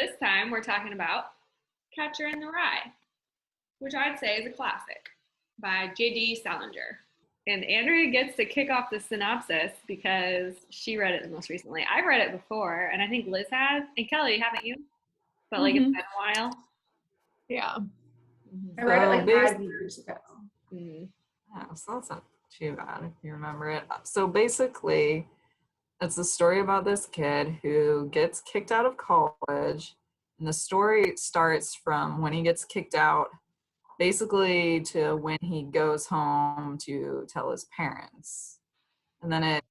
this time we're talking about Catcher in the Rye, which I'd say is a classic by J.D Salinger. And Andrea gets to kick off the synopsis because she read it the most recently. I've read it before, and I think Liz has. And Kelly, haven't you? But like it's been a while. Yeah. I read it like 5 years ago. Yeah, so that's not too bad if you remember it. So basically, it's a story about this kid who gets kicked out of college. And the story starts from when he gets kicked out, basically to when he goes home to tell his parents. And then it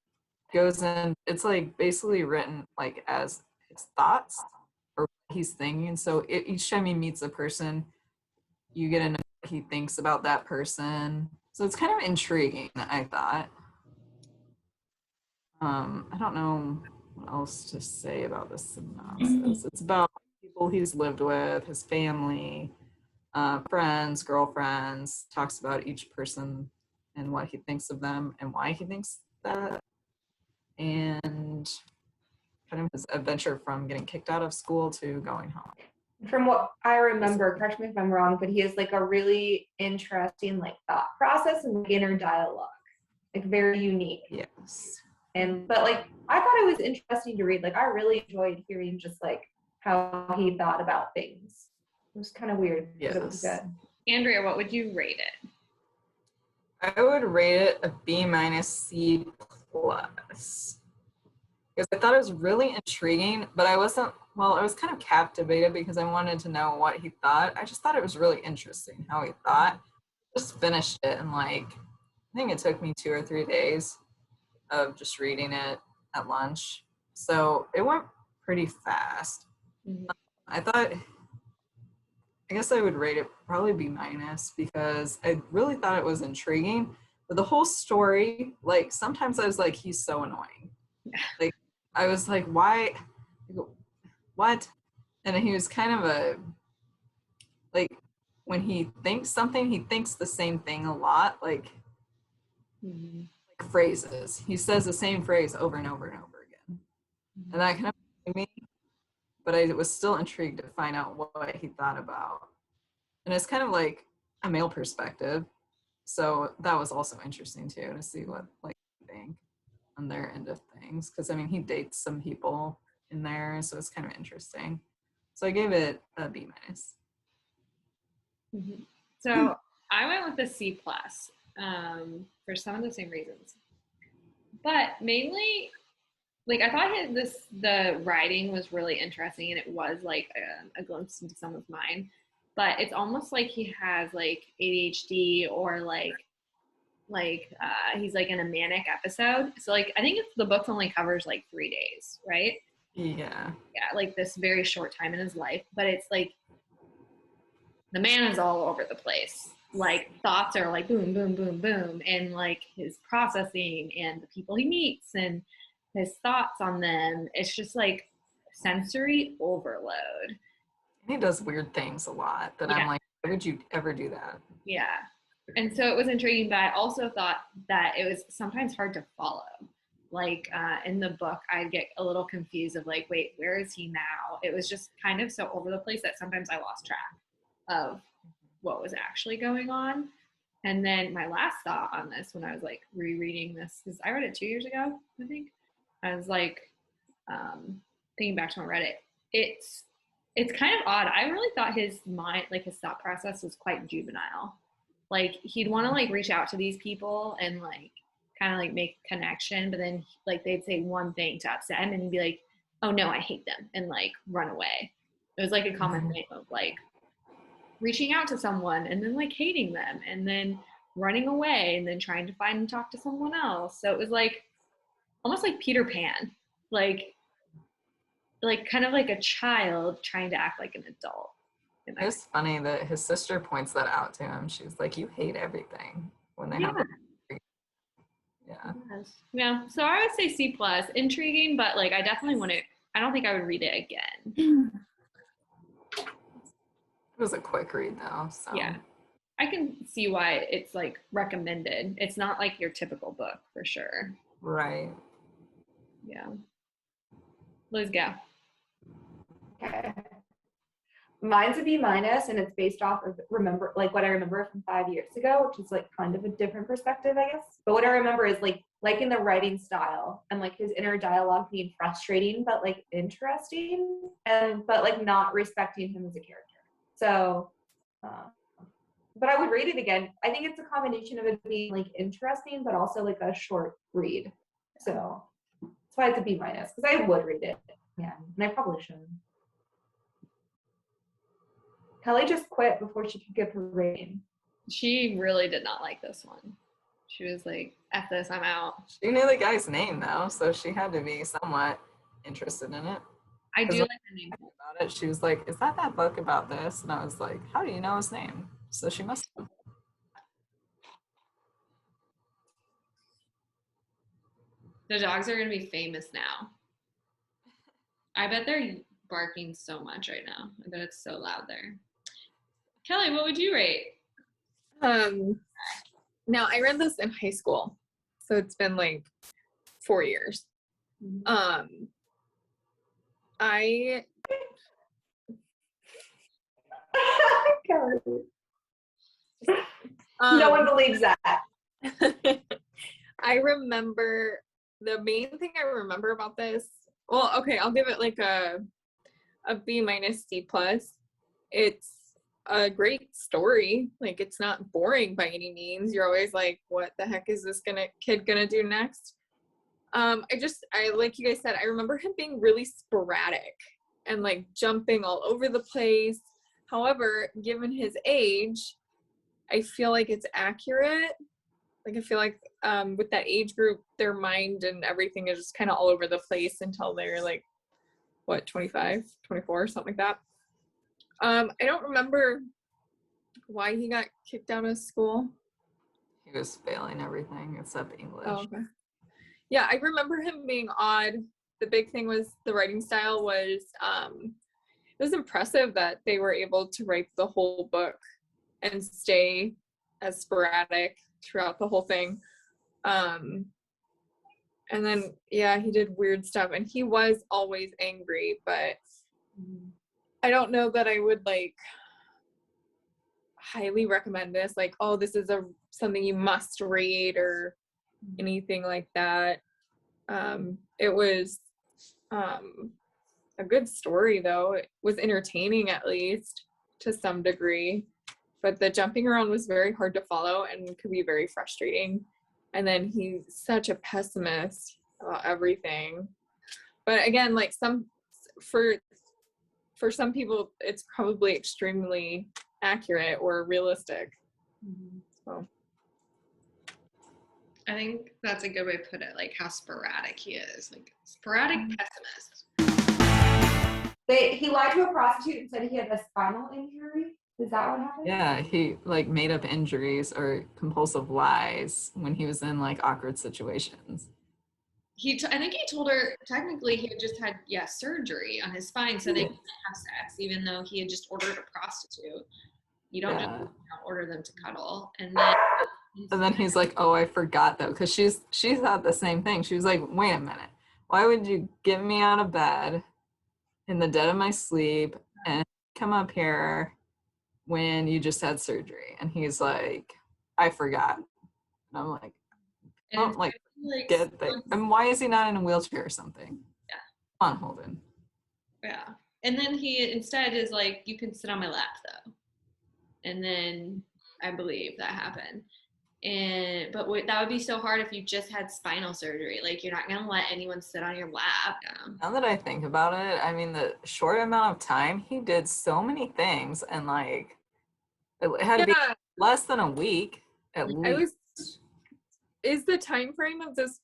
goes in, it's like basically written like as his thoughts or what he's thinking. So each time he meets a person, you get to know what he thinks about that person. So it's kind of intriguing, I thought. I don't know what else to say about the synopsis. It's about people he's lived with, his family, friends, girlfriends, talks about each person and what he thinks of them and why he thinks that, and kind of his adventure from getting kicked out of school to going home. From what I remember, correct me if I'm wrong, but he has like a really interesting like thought process and like, inner dialogue, like very unique. Yes. But like I thought it was interesting to read. Like I really enjoyed hearing just like how he thought about things. It was kind of weird, yes. But it was good. Andrea, what would you rate it? I would rate it a B-C+. Because I thought it was really intriguing, but I was kind of captivated because I wanted to know what he thought. I just thought it was really interesting how he thought. Just finished it in like, I think it took me 2 or 3 days of just reading it at lunch. So it went pretty fast. I guess I would rate it probably B- because I really thought it was intriguing. But the whole story, like sometimes I was like, he's so annoying. Like I was like, why? What? And he was kind of like when he thinks something, he thinks the same thing a lot, like phrases. He says the same phrase over and over and over again. And that kind of made me, but I was still intrigued to find out what he thought about. And it's kind of like a male perspective. So that was also interesting too, to see what like they think on their end of things. Because I mean, he dates some people in there, so it's kind of interesting. So I gave it a B-. So I went with a C+ for some of the same reasons, but mainly, like I thought the writing was really interesting, and it was like a glimpse into someone's mind. But it's almost like he has like ADHD or like he's like in a manic episode. So like I think the book only covers like 3 days, right? Yeah, like this very short time in his life, but it's like the man is all over the place. Like thoughts are like boom, boom, boom, boom, and like his processing and the people he meets and his thoughts on them. It's just like sensory overload. and he does weird things a lot that I'm like, why would you ever do that? Yeah. And so it was intriguing, but I also thought that it was sometimes hard to follow. Like in the book, I'd get a little confused of like, wait, where is he now? It was just kind of so over the place that sometimes I lost track of what was actually going on. And then my last thought on this when I was like rereading this, because I read it 2 years ago, I think. I was like thinking back to when I read it. It's kind of odd. I really thought his mind, like his thought process was quite juvenile. Like he'd want to like reach out to these people and like kind of like make connection, but then like they'd say one thing to upset him and he'd be like, oh no, I hate them, and like run away. It was like a common thing of like reaching out to someone and then like hating them and then running away and then trying to find and talk to someone else. So it was like almost like Peter Pan, like kind of like a child trying to act like an adult. It was funny that his sister points that out to him. She was like, you hate everything when they have yeah. So I would say C+, intriguing, but like I definitely wouldn't, I don't think I would read it again. It was a quick read though, so yeah, I can see why it's like recommended. It's not like your typical book for sure. Right. Yeah. Liz, go. Okay. Mine's a B-, and it's based off of what I remember from 5 years ago, which is like kind of a different perspective, I guess. But what I remember is like in the writing style and like his inner dialogue being frustrating but like interesting, but like not respecting him as a character. So, but I would read it again. I think it's a combination of it being like interesting but also like a short read. So that's why it's a B-, because I would read it. Yeah, and I probably should. Kelly just quit before she could give her rating. She really did not like this one. She was like, F this, I'm out. She knew the guy's name though, so she had to be somewhat interested in it. I do like the name. About it, she was like, is that book about this? And I was like, how do you know his name? So she must have. The dogs are going to be famous now. I bet they're barking so much right now. I bet it's so loud there. Kelly, what would you rate? Now I read this in high school, so it's been like 4 years. I no one believes that. I remember the main thing I remember about this. Well, okay, I'll give it like a B-, C+. It's a great story. Like, it's not boring by any means. You're always like, what the heck is this kid gonna do next? I like you guys said, I remember him being really sporadic and like jumping all over the place. However, given his age, I feel like it's accurate. Like, I feel like with that age group, their mind and everything is just kind of all over the place until they're like, what, 25, 24, something like that. I don't remember why he got kicked out of school. He was failing everything except English. Oh, okay. Yeah, I remember him being odd. The big thing was the writing style was, it was impressive that they were able to write the whole book and stay as sporadic throughout the whole thing. And then, yeah, he did weird stuff, and he was always angry, but I don't know that I would like highly recommend this, like, oh, this is something you must read or anything like that. It was a good story though. It was entertaining, at least to some degree, but the jumping around was very hard to follow and could be very frustrating. And then he's such a pessimist about everything. But again, like for some people, it's probably extremely accurate or realistic. So I think that's a good way to put it, like how sporadic he is, like sporadic pessimist. He lied to a prostitute and said he had a spinal injury. Is that what happened? Yeah, he like made up injuries or compulsive lies when he was in like awkward situations. I think he told her technically he had just had surgery on his spine, so they couldn't have sex, even though he had just ordered a prostitute. You don't just order them to cuddle, and then he's like, "Oh, I forgot though," because she thought the same thing. She was like, "Wait a minute, why would you get me out of bed in the dead of my sleep and come up here when you just had surgery?" And he's like, "I forgot." And I'm like, "Oh, like get that." And why is he not in a wheelchair or something? Yeah. Come on, Holden. Yeah. And then he instead is like, "You can sit on my lap though." And then I believe that happened. But that would be so hard if you just had spinal surgery. Like, you're not gonna let anyone sit on your lap. Yeah. Now that I think about it, I mean, the short amount of time he did so many things, and like it had to be less than a week at least. Is the time frame of this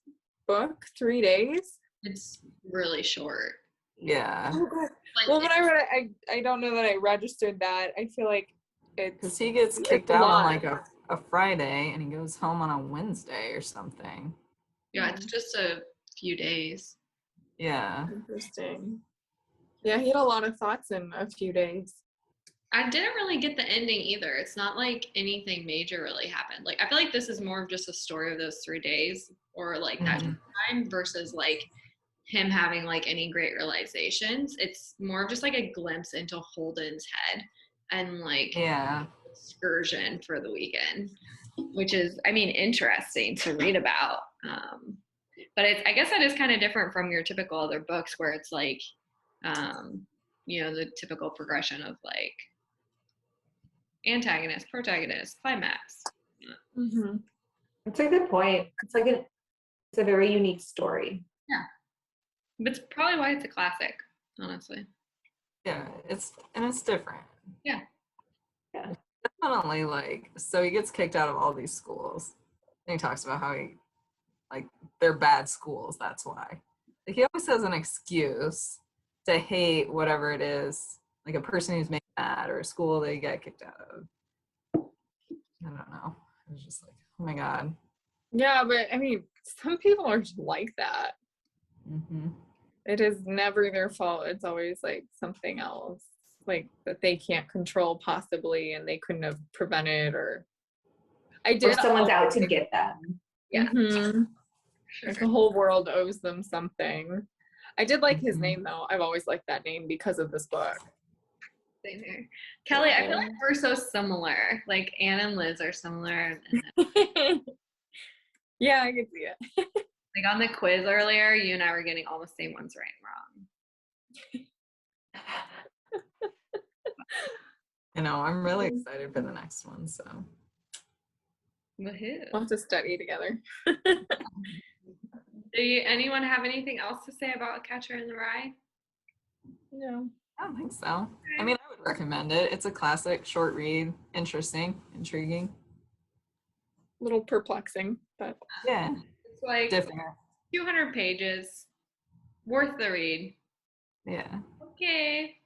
book 3 days? It's really short. Yeah. Oh, God. Well, when I read it, I don't know that I registered that. I feel like because he gets kicked out on like a Friday and he goes home on a Wednesday or something. Yeah, it's just a few days. Yeah. Interesting. Yeah, he had a lot of thoughts in a few days. I didn't really get the ending either. It's not like anything major really happened. Like, I feel like this is more of just a story of those 3 days or like that time versus like him having like any great realizations. It's more of just like a glimpse into Holden's head and like Yeah. excursion for the weekend, which is, I mean, interesting to read about. But it's, I guess that is kind of different from your typical other books where it's like, you know, the typical progression of like antagonist, protagonist, climax. Mm-hmm. That's a good point. It's like it's a very unique story. Yeah. But it's probably why it's a classic, honestly. Yeah, it's different. Yeah. Yeah. Definitely, like, so he gets kicked out of all these schools. And he talks about how he, like, they're bad schools, that's why. Like, he always has an excuse to hate whatever it is, like a person who's made mad or a school they get kicked out of. I don't know. It was just like, oh my God. Yeah, but I mean, some people are just like that. Mm-hmm. It is never their fault. It's always like something else, like that they can't control possibly, and they couldn't have prevented. Or I did. Or someone's out to get them. Yeah. Mhm. Like the whole world owes them something. I did like his Mhm. name though. I've always liked that name because of this book. Same here. Kelly, I feel like we're so similar. Like Anne and Liz are similar. And Yeah, I can see it. like on the quiz earlier, you and I were getting all the same ones right and wrong. You know, I'm really excited for the next one. So, Woohoo. We'll have to study together. Anyone have anything else to say about Catcher in the Rye? No. I don't think so. I mean, I would recommend it. It's a classic, short read, interesting, intriguing. A little perplexing, but Yeah, It's like different. 200 pages, worth the read. Yeah. Okay.